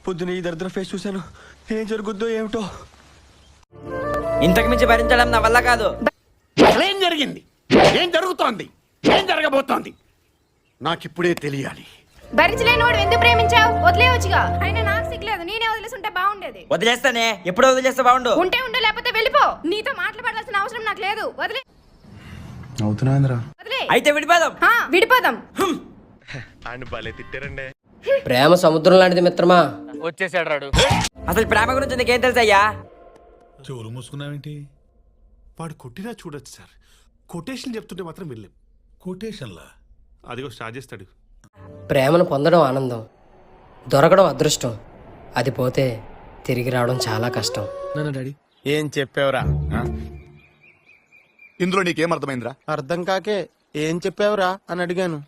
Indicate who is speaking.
Speaker 1: పొద్దున ఈ దరిద్ర ఫేస్ చూశాను. ఏం జరుగుద్దో ఏమిటో.
Speaker 2: ఇంతకు మించి భరించడం నా వల్ల కాదు.
Speaker 3: ఏం జరిగింది? ఏం జరుగుతోంది? ఏం జరగబోతోంది? నాకిప్పుడే తెలియాలి.
Speaker 4: భరించలేనోడు ఎందుకు ప్రేమించావు? వదిలేవచ్చుగా. అయినా నాకు సిగ్గులేదు, నేనే వదిలేసుంటే బాగుండేది.
Speaker 2: వదిలేస్తానే, ఎప్పుడు వదిలేస్తే బాగుండు.
Speaker 4: ఉంటే ఉండు, లేకపోతే వెళ్ళిపో. నీతో మాట్లాడాల్సిన అవసరం నాకు లేదు. వదిలే.
Speaker 1: అవుతున్నాంద్రా.
Speaker 4: వదిలే.
Speaker 2: అయితే విడిపోదాం.
Speaker 4: విడిపోదాం.
Speaker 5: ప్రేమ సముద్రం లాంటిది మిత్రమా.
Speaker 6: వచ్చేసాడు రాడు.
Speaker 2: అసలు ప్రేమ గురించి నీకేం తెలుసయ్యా?
Speaker 7: చెవులు మూసుకున్నావేంటి?
Speaker 8: వాడు కొట్టినా చూడొచ్చు సార్. కొటేషన్ చెప్తుంటే మాత్రం వెళ్ళాం.
Speaker 7: కొటేషన్లా?
Speaker 8: అదిగో స్టార్ట్ చేస్తాడు.
Speaker 5: ప్రేమను పొందడం ఆనందం, దొరకడం అదృష్టం. అది పోతే తిరిగి రావడం చాలా కష్టం.
Speaker 1: డాడీ
Speaker 9: ఏం చెప్పావురా?
Speaker 3: ఇందులో నీకేం అర్థమైందిరా?
Speaker 9: అర్థం కాకే ఏం చెప్పావురా అని అడిగాను.